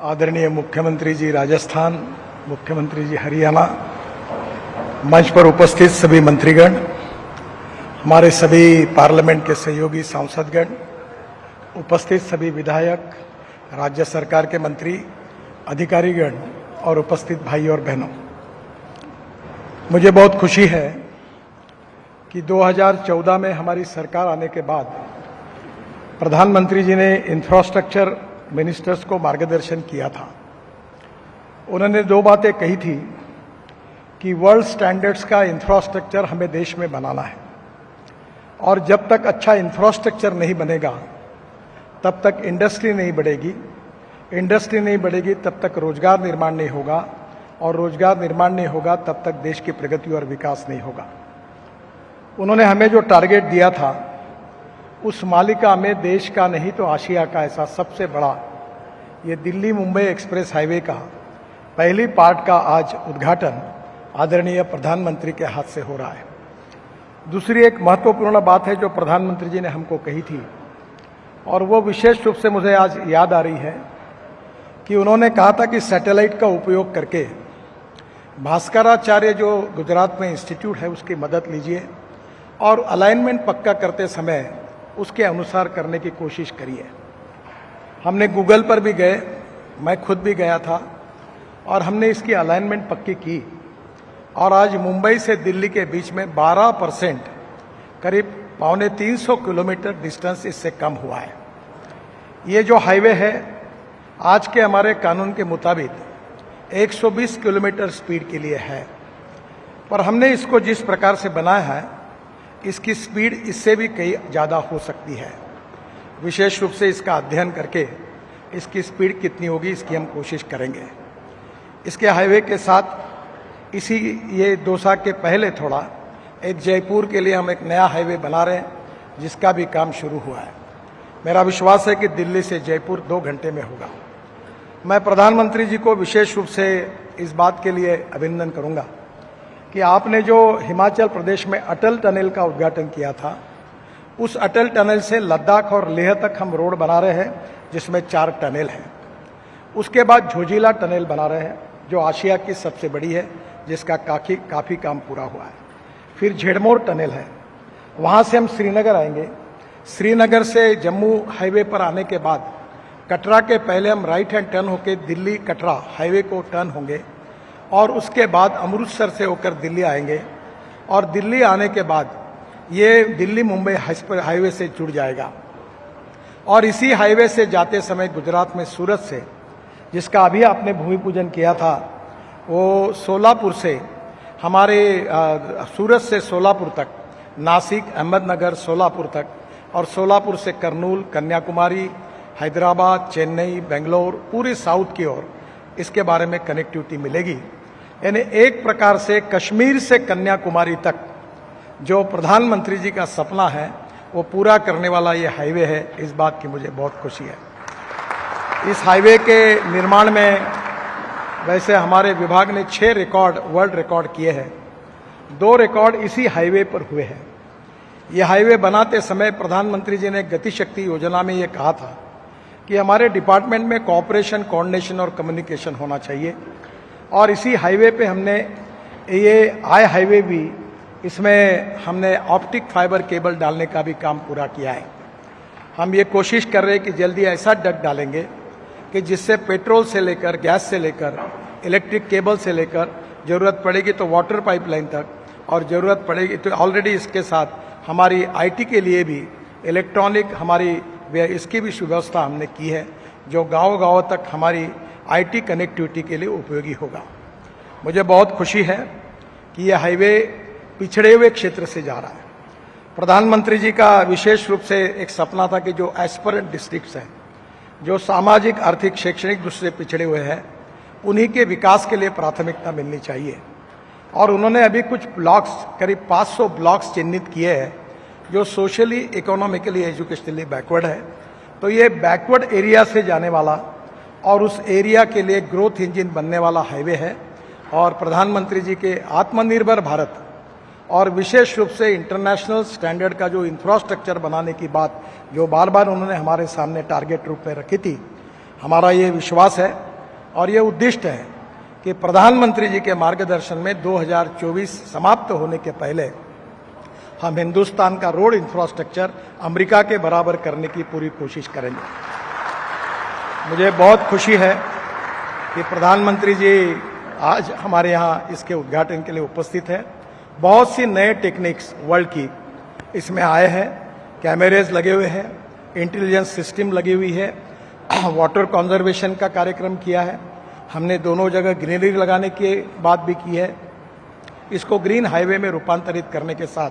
आदरणीय मुख्यमंत्री जी राजस्थान, मुख्यमंत्री जी हरियाणा, मंच पर उपस्थित सभी मंत्रीगण, हमारे सभी पार्लियामेंट के सहयोगी सांसदगण, उपस्थित सभी विधायक, राज्य सरकार के मंत्री, अधिकारीगण और उपस्थित भाई और बहनों, मुझे बहुत खुशी है कि 2014 में हमारी सरकार आने के बाद प्रधानमंत्री जी ने इंफ्रास्ट्रक्चर मिनिस्टर्स को मार्गदर्शन किया था। उन्होंने दो बातें कही थी कि वर्ल्ड स्टैंडर्ड्स का इंफ्रास्ट्रक्चर हमें देश में बनाना है और जब तक अच्छा इंफ्रास्ट्रक्चर नहीं बनेगा तब तक इंडस्ट्री नहीं बढ़ेगी, इंडस्ट्री नहीं बढ़ेगी तब तक रोजगार निर्माण नहीं होगा और रोजगार निर्माण नहीं होगा तब तक देश की प्रगति और विकास नहीं होगा। उन्होंने हमें जो टारगेट दिया था उस मालिका में देश का नहीं तो आशिया का ऐसा सबसे बड़ा ये दिल्ली मुंबई एक्सप्रेस हाईवे का पहली पार्ट का आज उद्घाटन आदरणीय प्रधानमंत्री के हाथ से हो रहा है। दूसरी एक महत्वपूर्ण बात है जो प्रधानमंत्री जी ने हमको कही थी और वो विशेष रूप से मुझे आज याद आ रही है कि उन्होंने कहा था कि सैटेलाइट का उपयोग करके भास्कराचार्य जो गुजरात में इंस्टीट्यूट है उसकी मदद लीजिए और अलाइनमेंट पक्का करते समय उसके अनुसार करने की कोशिश करिए। हमने गूगल पर भी गए, मैं खुद भी गया था और हमने इसकी अलाइनमेंट पक्की की और आज मुंबई से दिल्ली के बीच में 12% करीब 250 किलोमीटर डिस्टेंस इससे कम हुआ है। ये जो हाईवे है आज के हमारे कानून के मुताबिक 120 किलोमीटर स्पीड के लिए है, पर हमने इसको जिस प्रकार से बनाया है इसकी स्पीड इससे भी कई ज़्यादा हो सकती है। विशेष रूप से इसका अध्ययन करके इसकी स्पीड कितनी होगी इसकी हम कोशिश करेंगे। इसके हाईवे के साथ इसी ये दौसा के पहले थोड़ा एक जयपुर के लिए हम एक नया हाईवे बना रहे हैं जिसका भी काम शुरू हुआ है। मेरा विश्वास है कि दिल्ली से जयपुर 2 घंटे में होगा। मैं प्रधानमंत्री जी को विशेष रूप से इस बात के लिए अभिनंदन करूंगा कि आपने जो हिमाचल प्रदेश में अटल टनल का उद्घाटन किया था उस अटल टनल से लद्दाख और लेह तक हम रोड बना रहे हैं जिसमें 4 टनल हैं। उसके बाद झोजिला टनल बना रहे हैं जो आशिया की सबसे बड़ी है जिसका काफ़ी काम पूरा हुआ है। फिर झेड़मोर टनल है, वहाँ से हम श्रीनगर आएंगे। श्रीनगर से जम्मू हाईवे पर आने के बाद कटरा के पहले हम राइट हैंड टर्न होकर दिल्ली कटरा हाईवे को टर्न होंगे और उसके बाद अमृतसर से होकर दिल्ली आएंगे और दिल्ली आने के बाद ये दिल्ली मुंबई हाईवे से जुड़ जाएगा और इसी हाईवे से जाते समय गुजरात में सूरत से, जिसका अभी आपने भूमि पूजन किया था, वो सोलापुर से हमारे सूरत से सोलापुर तक, नासिक, अहमदनगर, सोलापुर तक और सोलापुर से कर्नूल, कन्याकुमारी, हैदराबाद, चेन्नई, बेंगलोर, पूरे साउथ की ओर इसके बारे में कनेक्टिविटी मिलेगी। यानी एक प्रकार से कश्मीर से कन्याकुमारी तक जो प्रधानमंत्री जी का सपना है वो पूरा करने वाला ये हाईवे है। इस बात की मुझे बहुत खुशी है। इस हाईवे के निर्माण में वैसे हमारे विभाग ने 6 रिकॉर्ड, वर्ल्ड रिकॉर्ड किए हैं। 2 रिकॉर्ड इसी हाईवे पर हुए हैं। ये हाईवे बनाते समय प्रधानमंत्री जी ने गति शक्ति योजना में ये कहा था कि हमारे डिपार्टमेंट में कोऑपरेशन, कोऑर्डिनेशन और कम्युनिकेशन होना चाहिए और इसी हाईवे पे हमने ये हाईवे भी, इसमें हमने ऑप्टिक फाइबर केबल डालने का भी काम पूरा किया है। हम ये कोशिश कर रहे हैं कि जल्दी ऐसा डक्ट डालेंगे कि जिससे पेट्रोल से लेकर, गैस से लेकर, इलेक्ट्रिक केबल से लेकर, ज़रूरत पड़ेगी तो वाटर पाइपलाइन तक और ज़रूरत पड़ेगी तो ऑलरेडी इसके साथ हमारी आईटी के लिए भी इलेक्ट्रॉनिक हमारी इसकी भी व्यवस्था हमने की है जो गांव-गांव तक हमारी आईटी कनेक्टिविटी के लिए उपयोगी होगा। मुझे बहुत खुशी है कि यह हाईवे पिछड़े हुए क्षेत्र से जा रहा है। प्रधानमंत्री जी का विशेष रूप से एक सपना था कि जो एस्पिरेंट डिस्ट्रिक्ट्स हैं, जो सामाजिक, आर्थिक, शैक्षणिक दृष्टि से पिछड़े हुए हैं, उन्हीं के विकास के लिए प्राथमिकता मिलनी चाहिए और उन्होंने अभी कुछ ब्लॉक्स, करीब 500 ब्लॉक्स चिन्हित किए हैं जो सोशली, इकोनॉमिकली, एजुकेशनली बैकवर्ड है। तो ये बैकवर्ड एरिया से जाने वाला और उस एरिया के लिए ग्रोथ इंजन बनने वाला हाईवे है और प्रधानमंत्री जी के आत्मनिर्भर भारत और विशेष रूप से इंटरनेशनल स्टैंडर्ड का जो इंफ्रास्ट्रक्चर बनाने की बात जो बार बार उन्होंने हमारे सामने टारगेट रूप में रखी थी, हमारा ये विश्वास है और ये उद्दिष्ट है कि प्रधानमंत्री जी के मार्गदर्शन में 2024 समाप्त होने के पहले हम हिंदुस्तान का रोड इंफ्रास्ट्रक्चर अमेरिका के बराबर करने की पूरी कोशिश करेंगे। मुझे बहुत खुशी है कि प्रधानमंत्री जी आज हमारे यहाँ इसके उद्घाटन के लिए उपस्थित है। बहुत सी नए टेक्निक्स वर्ल्ड की इसमें आए हैं, कैमरेज लगे हुए हैं, इंटेलिजेंस सिस्टम लगी हुई है, वाटर कंजर्वेशन का कार्यक्रम किया है, हमने दोनों जगह ग्रीनरी लगाने की बात भी की है। इसको ग्रीन हाईवे में रूपांतरित करने के साथ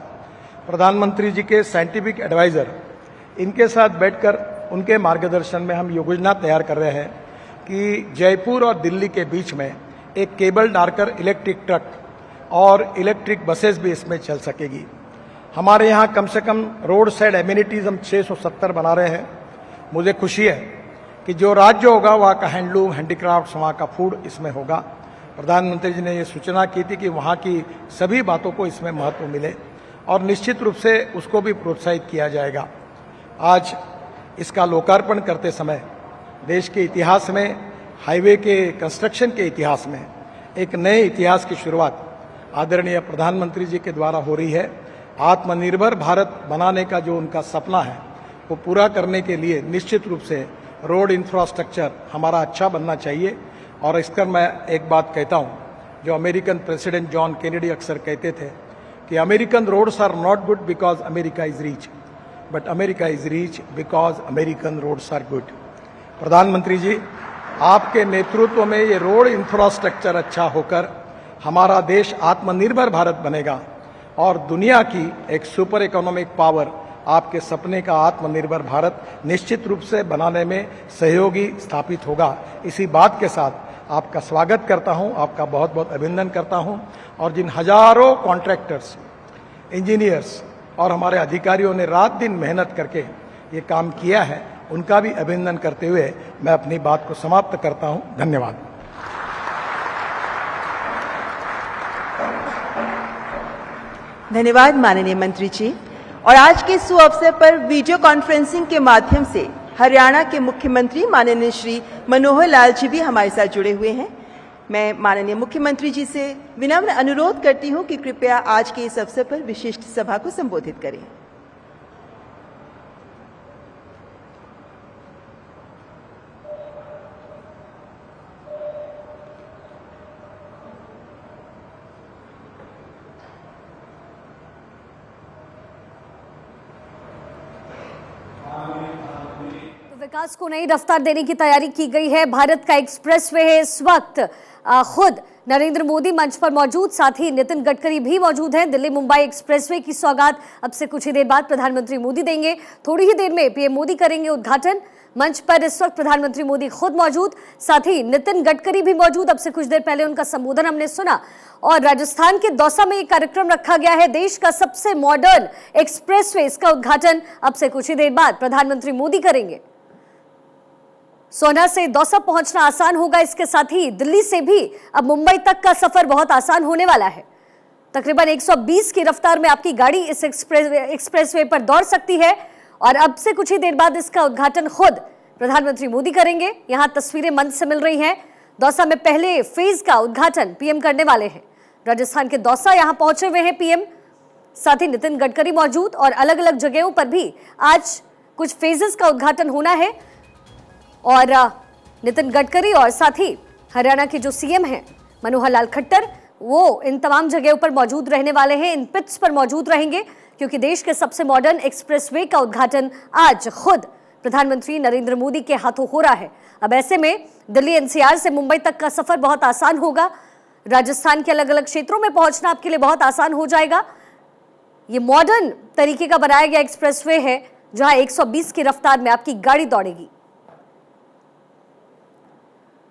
प्रधानमंत्री जी के साइंटिफिक एडवाइजर इनके साथ बैठकर उनके मार्गदर्शन में हम योजना तैयार कर रहे हैं कि जयपुर और दिल्ली के बीच में एक केबल डालकर इलेक्ट्रिक ट्रक और इलेक्ट्रिक बसेस भी इसमें चल सकेगी। हमारे यहाँ कम से कम रोड साइड एमिनिटीज हम 670 बना रहे हैं। मुझे खुशी है कि जो राज्य होगा वहाँ का हैंडलूम, हैंडीक्राफ्ट्स, वहाँ का फूड इसमें होगा। प्रधानमंत्री जी ने ये सूचना की थी कि वहाँ की सभी बातों को इसमें महत्व मिले और निश्चित रूप से उसको भी प्रोत्साहित किया जाएगा। आज इसका लोकार्पण करते समय देश के इतिहास में, हाईवे के कंस्ट्रक्शन के इतिहास में एक नए इतिहास की शुरुआत आदरणीय प्रधानमंत्री जी के द्वारा हो रही है। आत्मनिर्भर भारत बनाने का जो उनका सपना है वो पूरा करने के लिए निश्चित रूप से रोड इंफ्रास्ट्रक्चर हमारा अच्छा बनना चाहिए। और इसका मैं एक बात कहता हूँ, जो अमेरिकन प्रेसिडेंट जॉन केनेडी अक्सर कहते थे कि American roads are not good because America is rich, but America is rich because American roads are good. प्रधानमंत्री जी, आपके नेतृत्व में ये रोड इंफ्रास्ट्रक्चर अच्छा होकर हमारा देश आत्मनिर्भर भारत बनेगा और दुनिया की एक सुपर इकोनॉमिक पावर आपके सपने का आत्मनिर्भर भारत निश्चित रूप से बनाने में सहयोगी स्थापित होगा। इसी बात के साथ आपका स्वागत करता हूं, आपका बहुत बहुत अभिनंदन करता हूं और जिन हजारों कॉन्ट्रैक्टर्स, इंजीनियर्स और हमारे अधिकारियों ने रात दिन मेहनत करके ये काम किया है, उनका भी अभिनंदन करते हुए मैं अपनी बात को समाप्त करता हूं। धन्यवाद। धन्यवाद माननीय मंत्री जी। और आज के इस अवसर पर वीडियो कॉन्फ्रेंसिंग के माध्यम से हरियाणा के मुख्यमंत्री माननीय श्री मनोहर लाल जी भी हमारे साथ जुड़े हुए हैं। मैं माननीय मुख्यमंत्री जी से विनम्र अनुरोध करती हूं कि कृपया आज के इस अवसर पर विशिष्ट सभा को संबोधित करें। विकास को नई रफ्तार देने की तैयारी की गई है। भारत का एक्सप्रेसवे है इस वक्त। खुद नरेंद्र मोदी मंच पर मौजूद, साथ ही नितिन गडकरी भी मौजूद हैं। दिल्ली मुंबई एक्सप्रेसवे की सौगात अब से कुछ ही देर बाद प्रधानमंत्री मोदी देंगे। थोड़ी ही देर में पीएम मोदी करेंगे उद्घाटन। मंच पर इस वक्त प्रधानमंत्री मोदी खुद मौजूद, साथ ही नितिन गडकरी भी मौजूद। अब से कुछ देर पहले उनका संबोधन हमने सुना। और राजस्थान के दौसा में ये कार्यक्रम रखा गया है, देश का सबसे मॉडर्न एक्सप्रेसवे, इसका उद्घाटन अब से कुछ ही देर बाद प्रधानमंत्री मोदी करेंगे। सोना से दौसा पहुंचना आसान होगा, इसके साथ ही दिल्ली से भी अब मुंबई तक का सफर बहुत आसान होने वाला है। तकरीबन 120 की रफ्तार में आपकी गाड़ी इस एक्सप्रेसवे पर दौड़ सकती है और अब से कुछ ही देर बाद इसका उद्घाटन खुद प्रधानमंत्री मोदी करेंगे। यहां तस्वीरें मंच से मिल रही हैं। दौसा में पहले फेज का उद्घाटन पीएम करने वाले हैं। राजस्थान के दौसा यहां पहुंचे हुए हैं पीएम, साथ ही नितिन गडकरी मौजूद और अलग अलग जगहों पर भी आज कुछ फेजेस का उद्घाटन होना है। और नितिन गडकरी और साथ ही हरियाणा के जो सीएम हैं मनोहर लाल खट्टर, वो इन तमाम जगहों पर मौजूद रहने वाले हैं, इन पिट्स पर मौजूद रहेंगे, क्योंकि देश के सबसे मॉडर्न एक्सप्रेसवे का उद्घाटन आज खुद प्रधानमंत्री नरेंद्र मोदी के हाथों हो रहा है। अब ऐसे में दिल्ली एनसीआर से मुंबई तक का सफर बहुत आसान होगा। राजस्थान के अलग अलग क्षेत्रों में पहुंचना आपके लिए बहुत आसान हो जाएगा। ये मॉडर्न तरीके का बनाया गया एक्सप्रेसवे है जहां 120 की रफ्तार में आपकी गाड़ी दौड़ेगी।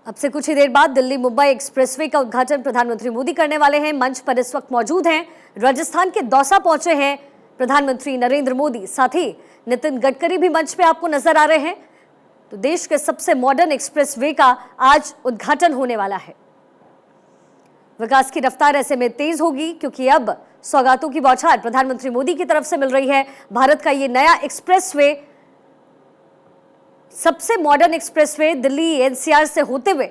अब से कुछ ही देर बाद दिल्ली मुंबई एक्सप्रेसवे का उद्घाटन प्रधानमंत्री मोदी करने वाले हैं। मंच पर इस वक्त मौजूद हैं, राजस्थान के दौसा पहुंचे हैं प्रधानमंत्री नरेंद्र मोदी, साथ ही नितिन गडकरी भी मंच पे आपको नजर आ रहे हैं। तो देश के सबसे मॉडर्न एक्सप्रेसवे का आज उद्घाटन होने वाला है। विकास की रफ्तार ऐसे में तेज होगी क्योंकि अब सौगातों की बौछार प्रधानमंत्री मोदी की तरफ से मिल रही है। भारत का ये नया एक्सप्रेसवे, सबसे मॉडर्न एक्सप्रेसवे, दिल्ली एनसीआर से होते हुए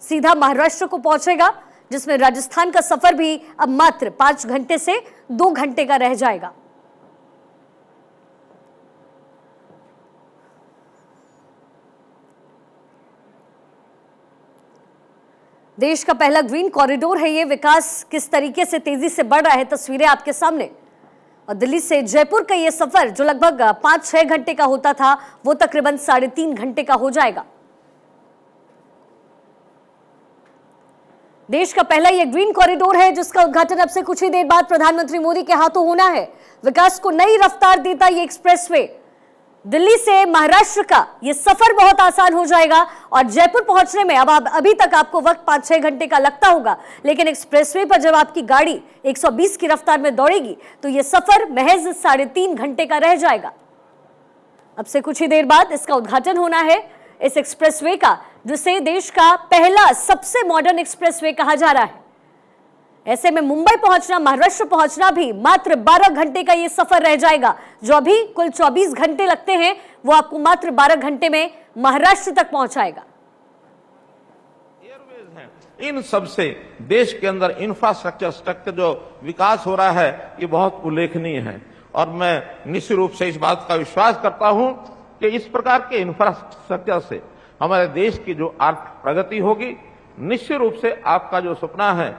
सीधा महाराष्ट्र को पहुंचेगा, जिसमें राजस्थान का सफर भी अब मात्र 5 घंटे से 2 घंटे का रह जाएगा। देश का पहला ग्रीन कॉरिडोर है ये। विकास किस तरीके से तेजी से बढ़ रहा है, तस्वीरें आपके सामने। और दिल्ली से जयपुर का ये सफर जो लगभग 5-6 घंटे का होता था, वो तकरीबन 3.5 घंटे का हो जाएगा। देश का पहला ये ग्रीन कॉरिडोर है, जिसका उद्घाटन अब से कुछ ही देर बाद प्रधानमंत्री मोदी के हाथों होना है। विकास को नई रफ्तार देता ये एक्सप्रेसवे। दिल्ली से महाराष्ट्र का ये सफर बहुत आसान हो जाएगा और जयपुर पहुंचने में अब अभी तक आपको वक्त 5-6 घंटे का लगता होगा, लेकिन एक्सप्रेसवे पर जब आपकी गाड़ी 120 की रफ्तार में दौड़ेगी तो ये सफर महज 3.5 घंटे का रह जाएगा। अब से कुछ ही देर बाद इसका उद्घाटन होना है, इस एक्सप्रेसवे का, जिसे देश का पहला सबसे मॉडर्न एक्सप्रेसवे कहा जा रहा है। ऐसे में मुंबई पहुंचना, महाराष्ट्र पहुंचना भी मात्र 12 घंटे का ये सफर रह जाएगा। जो अभी कुल 24 घंटे लगते हैं, वो आपको मात्र 12 घंटे में महाराष्ट्र तक पहुंचाएगा। इन सब से देश के अंदर इंफ्रास्ट्रक्चर जो विकास हो रहा है, ये बहुत उल्लेखनीय है और मैं निश्चित रूप से इस बात का विश्वास करता हूं कि इस प्रकार के इंफ्रास्ट्रक्चर से हमारे देश की जो आर्थिक प्रगति होगी, निश्चित रूप से आपका जो सपना है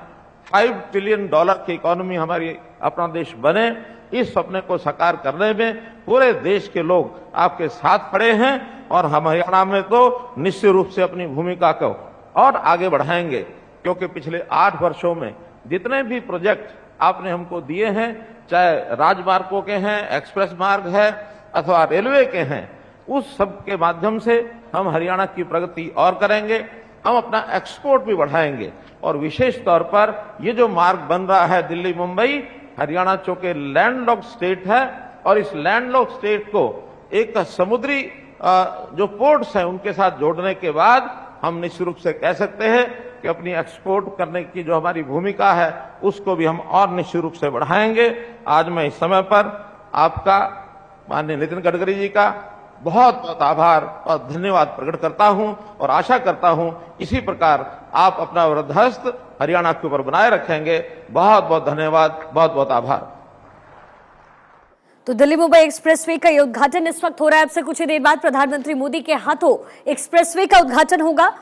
$5 ट्रिलियन की इकोनॉमी हमारी अपना देश बने, इस सपने को साकार करने में पूरे देश के लोग आपके साथ खड़े हैं और हम हरियाणा में तो निश्चित रूप से अपनी भूमिका को और आगे बढ़ाएंगे, क्योंकि पिछले 8 वर्षों में जितने भी प्रोजेक्ट आपने हमको दिए हैं, चाहे राजमार्गों के हैं, एक्सप्रेस मार्ग है अथवा रेलवे के हैं, उस सब के माध्यम से हम हरियाणा की प्रगति और करेंगे। हम अपना एक्सपोर्ट भी बढ़ाएंगे और विशेष तौर पर ये जो मार्ग बन रहा है दिल्ली मुंबई, हरियाणा चूंकि लैंडलॉक स्टेट है और इस लैंडलॉक स्टेट को एक समुद्री जो पोर्ट्स हैं उनके साथ जोड़ने के बाद हम निश्चित रूप से कह सकते हैं कि अपनी एक्सपोर्ट करने की जो हमारी भूमिका है उसको भी हम और निश्चित रूप से बढ़ाएंगे। आज मैं इस समय पर आपका माननीय नितिन गडकरी जी का बहुत बहुत आभार और धन्यवाद प्रकट करता हूं और आशा करता हूं इसी प्रकार आप अपना वृद्धहस्त हरियाणा के ऊपर बनाए रखेंगे। बहुत बहुत धन्यवाद, बहुत बहुत आभार। तो दिल्ली मुंबई एक्सप्रेसवे का ये उद्घाटन इस वक्त हो रहा है। अब से कुछ ही देर बाद प्रधानमंत्री मोदी के हाथों एक्सप्रेसवे का उद्घाटन होगा।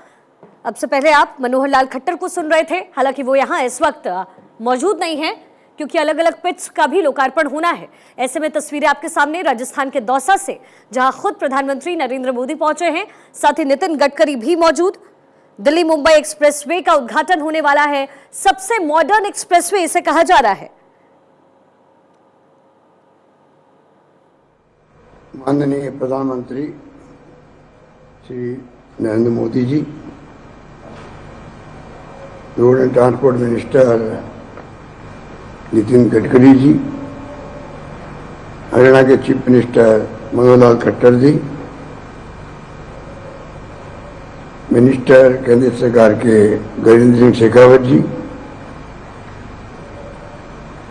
अब से पहले आप मनोहर लाल खट्टर को सुन रहे थे, हालांकि वो यहाँ इस वक्त मौजूद नहीं है क्योंकि अलग अलग पिट्स का भी लोकार्पण होना है। ऐसे में तस्वीरें आपके सामने राजस्थान के दौसा से, जहां खुद प्रधानमंत्री नरेंद्र मोदी पहुंचे हैं, साथ ही नितिन गडकरी भी मौजूद। दिल्ली मुंबई एक्सप्रेसवे का उद्घाटन होने वाला है। सबसे मॉडर्न एक्सप्रेसवे इसे कहा जा रहा है। माननीय प्रधानमंत्री Shri Narendra Modi ji, road and transport minister Nitin Gadkari ji, Haryana के chief minister Manohar Lal Khattar ji, minister केंद्र सरकार के Gajendra Singh Shekhawat ji,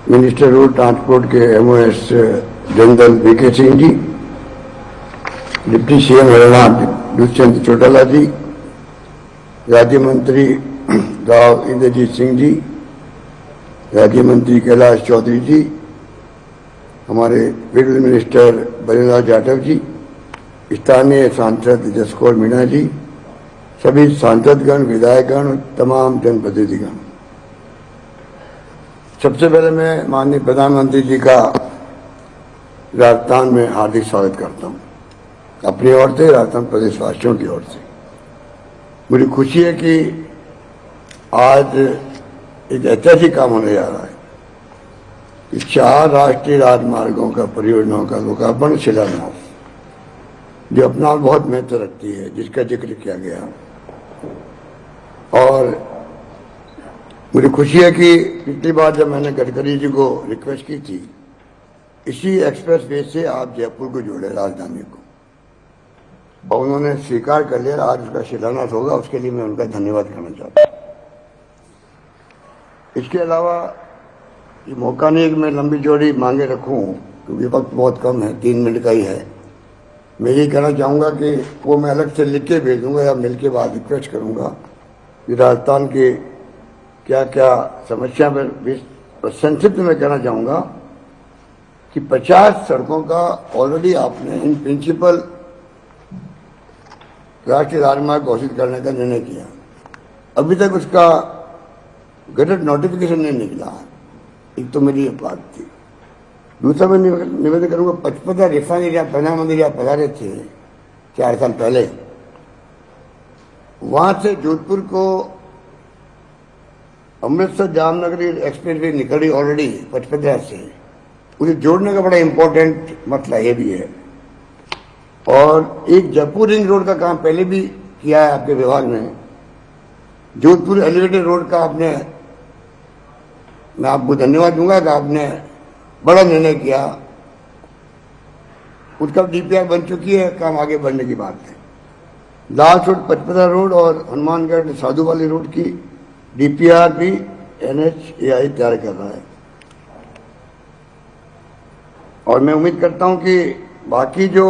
minister road transport के MOS general VK Singh ji, deputy CM Haryana Dushyant Chautala ji, राज्य मंत्री राव इंद्रजीत सिंह जी, राज्य मंत्री कैलाश चौधरी जी, हमारे फील्ड मिनिस्टर बलिलाल जाटव जी, स्थानीय सांसद जसकौर मीणा जी, सभी सांसदगण, विधायकगण, तमाम जनप्रतिनिधिगण। सबसे पहले मैं माननीय प्रधानमंत्री जी का राजस्थान में हार्दिक स्वागत करता हूं, अपनी ओर से, राजस्थान प्रदेशवासियों की ओर से। मुझे खुशी है कि आज एक ऐतिहासिक काम होने जा रहा है कि 4 राष्ट्रीय राजमार्गों का परियोजनाओं का लोकार्पण, शिलान्यास, जो अपना बहुत महत्व रखती है, जिसका जिक्र किया गया। और मुझे खुशी है कि पिछली बार जब मैंने गडकरी जी को रिक्वेस्ट की थी, इसी एक्सप्रेस वे से आप जयपुर को जोड़े, राजधानी को, और उन्होंने स्वीकार कर लिया। आज उसका शिलान्यास होगा, उसके लिए मैं उनका धन्यवाद करना चाहता हूँ। इसके अलावा ये मौका नहीं है कि मैं लंबी जोड़ी मांगे रखूं, क्योंकि वक्त बहुत कम है, 3 मिनट का ही है। मैं यही कहना चाहूँगा कि वो मैं अलग से लिख के भेज दूंगा या मिल के बाद रिक्वेस्ट करूँगा कि राजस्थान के क्या क्या समस्या पर संक्षिप्त में कहना चाहूँगा कि 50 सड़कों का ऑलरेडी आपने इन प्रिंसिपल राष्ट्रीय राजमार्ग घोषित करने का निर्णय किया। अभी तक उसका गजट नोटिफिकेशन नहीं निकला। एक तो मेरी ये बात थी। दूसरा मैं निवेदन करूंगा, 55 रिफाइनरियां प्रधानमंत्री आप पधारे थे 4 साल पहले, वहां से जोधपुर को अमृतसर जामनगर एक्सप्रेस वे निकली ऑलरेडी 55 से, उसे जोड़ने का बड़ा इंपॉर्टेंट मसला ये भी है। और एक जयपुर रिंग रोड का काम पहले भी किया है आपके विभाग ने। जोधपुर एलिवेटेड रोड का आपने, मैं आपको धन्यवाद दूंगा कि आपने बड़ा निर्णय किया। उसका डीपीआर बन चुकी है, काम आगे बढ़ने की बात है। लास्ट रोड 55 रोड और हनुमानगढ़ साधु वाली रोड की डीपीआर भी NHAI तैयार कर रहा है। और मैं उम्मीद करता हूं कि बाकी जो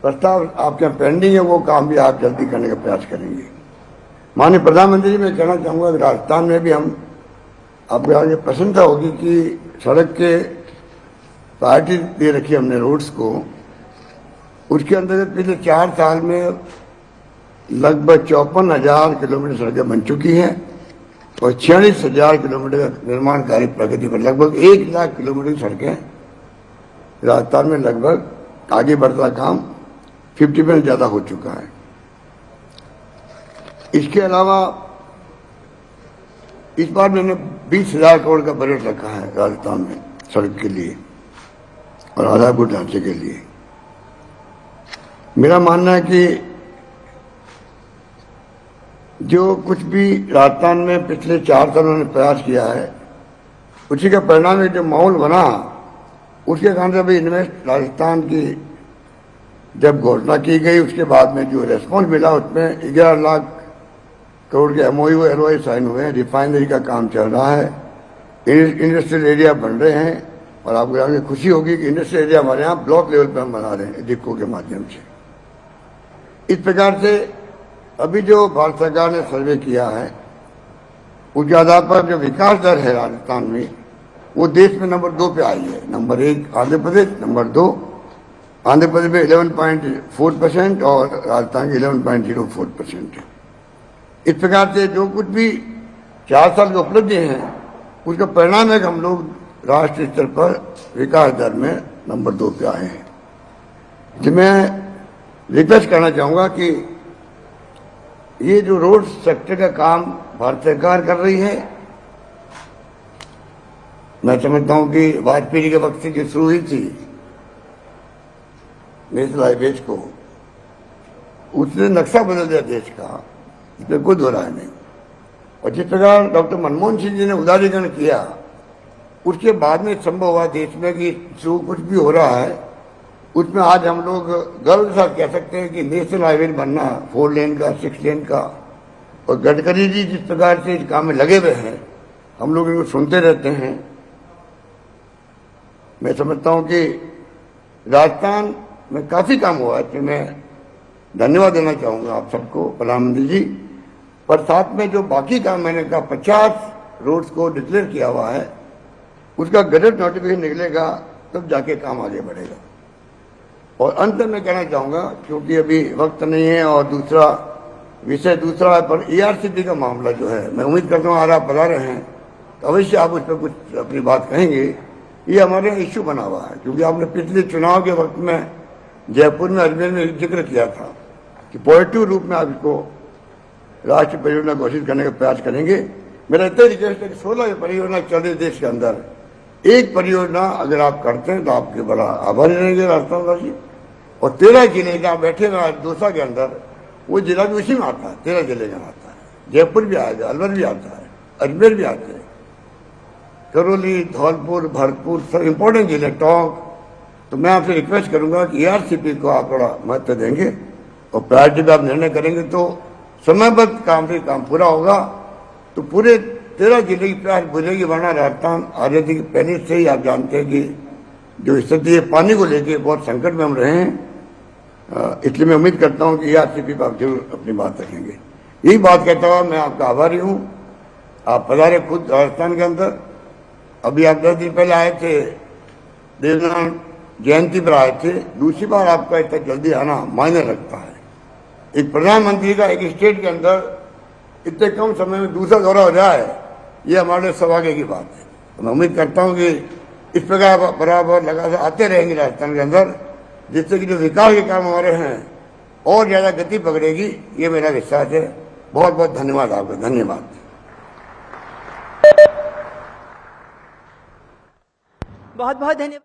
प्रस्ताव आपके यहाँ पेंडिंग है वो काम भी आप जल्दी करने का प्रयास करेंगे। माननीय प्रधानमंत्री जी, मैं कहना चाहूंगा कि राजस्थान में भी हम आपको आगे प्रसन्नता होगी कि सड़क के प्रायोरिटी दे रखी हमने रोड्स को। उसके अंतर्गत पिछले 4 साल में लगभग 54,000 किलोमीटर सड़कें बन चुकी हैं और 46,000 किलोमीटर का निर्माण कार्य प्रगति पर, लगभग 1 लाख किलोमीटर की सड़कें राजस्थान में लगभग आगे बढ़ता काम 50% ज्यादा हो चुका है। इसके अलावा इस बार मैंने 20,000 करोड़ का बजट रखा है राजस्थान में सड़क के लिए और आधारभूत ढांचे के लिए। मेरा मानना है कि जो कुछ भी राजस्थान में पिछले 4 सालों ने प्रयास किया है, उसी का परिणाम जो माहौल बना, उसके कारण से अभी इन्वेस्ट राजस्थान की जब घोषणा की गई, उसके बाद में जो रेस्पॉन्स मिला उसमें 11 लाख करोड़ के MOU LOI साइन हुए हैं। रिफाइनरी का काम चल रहा है, इंडस्ट्रियल एरिया बन रहे हैं और आपको जान के खुशी होगी कि इंडस्ट्रियल एरिया हमारे यहाँ ब्लॉक लेवल पर हम बना रहे हैं डिपको के माध्यम से। इस प्रकार से अभी जो भारत सरकार ने सर्वे किया है उसके आधार पर जो विकास दर है राजस्थान में, वो देश में नंबर 2 पे आई है। नंबर 1 आंध्र प्रदेश, नंबर 2 आंध्र प्रदेश में 11.4% और राजस्थान की 11.04% है। इस प्रकार से जो कुछ भी 4 साल की उपलब्धि हैं उसका परिणाम है कि हम लोग राष्ट्रीय स्तर पर विकास दर में नंबर 2 पे आए हैं। तो मैं रिक्वेस्ट करना चाहूंगा कि ये जो रोड सेक्टर का काम भारत सरकार कर रही है, मैं समझता हूं कि वाजपेयी जी के वक्त से जो शुरू हुई थी नेशनल हाईवेज को, उसने नक्शा बदल दिया देश का, इसमें कोई दो राय नहीं। और जिस प्रकार डॉक्टर मनमोहन सिंह जी ने उदारीकरण किया, उसके बाद में संभव हुआ देश में कि जो कुछ भी हो रहा है उसमें आज हम लोग गर्व के साथ कह सकते हैं कि नेशनल हाईवे बनना 4 लेन का, 6 लेन का। और गडकरी जी जिस प्रकार से इस काम में लगे हुए हैं, हम लोग इनको सुनते रहते हैं। मैं समझता हूं कि राजस्थान में काफी काम हुआ है, तो मैं धन्यवाद देना चाहूंगा आप सबको, प्रधानमंत्री जी। पर साथ में जो बाकी काम मैंने कहा 50 रोड्स को डिक्लेयर किया हुआ है, उसका गजट नोटिफिकेशन निकलेगा तब जाके काम आगे बढ़ेगा। और अंत में कहना चाहूंगा, क्योंकि अभी वक्त नहीं है और दूसरा विषय दूसरा है, पर ERCP का मामला जो है, मैं उम्मीद करता हूँ आज आप बता रहे हैं तो अवश्य आप उस पर कुछ अपनी बात कहेंगे। ये हमारे यहाँ इश्यू बना हुआ है, क्योंकि आपने पिछले चुनाव के वक्त में जयपुर में, अजमेर में जिक्र किया था कि पॉजिटिव रूप में आप इसको राष्ट्रीय परियोजना घोषित करने का प्रयास करेंगे। मेरा इतना रिक्वेस्ट है कि 16 परियोजना चल रही देश के अंदर, एक परियोजना अगर आप करते हैं तो आपके बड़ा आभारी रहेंगे राजस्थानवासी। और 13 जिले जहाँ बैठे ना दोसा के अंदर, वो जिला भी उसी में आता है, 13 जिले का आता है। जयपुर भी आएगा, अलवर भी आता है, अजमेर भी आते हैं, करौली, धौलपुर, भरतपुर, सब इंपॉर्टेंट जिले, टोंक। तो मैं आपसे रिक्वेस्ट करूंगा कि ERCP को आप बड़ा महत्व देंगे और प्रायोरिटी पे आप निर्णय करेंगे तो समयबद्ध काम से काम पूरा होगा, तो पूरे 13 जिले की प्रयास बुझेगी। वरना राजस्थान आजादी के पहले से ही आप जानते हैं कि जो स्थिति है पानी को लेके बहुत संकट में हम रहे हैं। इसलिए मैं उम्मीद करता हूं कि ERCP पर आप जरूर अपनी बात रखेंगे। यही बात कहता हुआ मैं आपका आभारी हूँ। आप पधारे खुद राजस्थान के अंदर। अभी आप 10 दिन पहले आए थे, देवनारायण जयंती पर आए थे। दूसरी बार आपका इतना जल्दी आना मायने रखता है। एक प्रधानमंत्री का एक स्टेट के अंदर इतने कम समय में दूसरा दौरा हो जाए, ये हमारे लिए सौभाग्य की बात है। तो मैं उम्मीद करता हूँ कि इस प्रकार बराबर लगातार आते रहेंगे राजस्थान के अंदर, जिससे कि जो विकास के काम हमारे हैं और ज्यादा गति पकड़ेगी, ये मेरा विश्वास है। बहुत बहुत धन्यवाद आपका। धन्यवाद। बहुत बहुत धन्यवाद।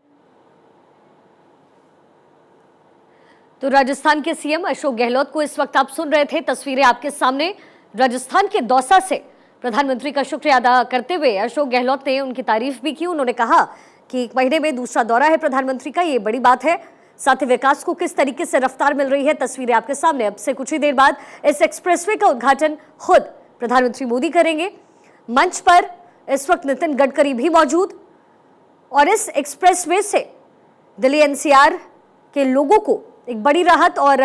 तो राजस्थान के सीएम अशोक गहलोत को इस वक्त आप सुन रहे थे। तस्वीरें आपके सामने। राजस्थान के दौसा से प्रधानमंत्री का शुक्रिया अदा करते हुए अशोक गहलोत ने उनकी तारीफ भी की। उन्होंने कहा कि 1 महीने में दूसरा दौरा है प्रधानमंत्री का, ये बड़ी बात है। साथ ही विकास को किस तरीके से रफ्तार मिल रही है, तस्वीरें आपके सामने। अब से कुछ ही देर बाद इस एक्सप्रेसवे का उद्घाटन खुद प्रधानमंत्री मोदी करेंगे। मंच पर इस वक्त नितिन गडकरी भी मौजूद, और इस एक्सप्रेसवे से दिल्ली एनसीआर के लोगों को एक बड़ी राहत और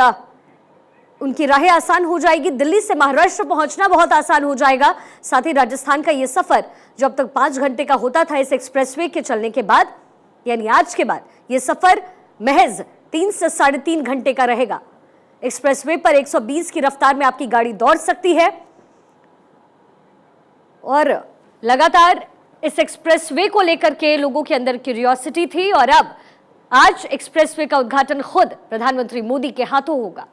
उनकी राहें आसान हो जाएगी। दिल्ली से महाराष्ट्र पहुंचना बहुत आसान हो जाएगा। साथ ही राजस्थान का ये सफर जो अब तक 5 घंटे का होता था, इस एक्सप्रेसवे के चलने के बाद यानी आज के बाद ये सफर महज 3 से 3.5 घंटे का रहेगा। एक्सप्रेसवे पर 120 की रफ्तार में आपकी गाड़ी दौड़ सकती है और लगातार इस एक्सप्रेसवे को लेकर के लोगों के अंदर क्यूरियोसिटी थी, और अब आज एक्सप्रेसवे का उद्घाटन खुद प्रधानमंत्री मोदी के हाथों होगा।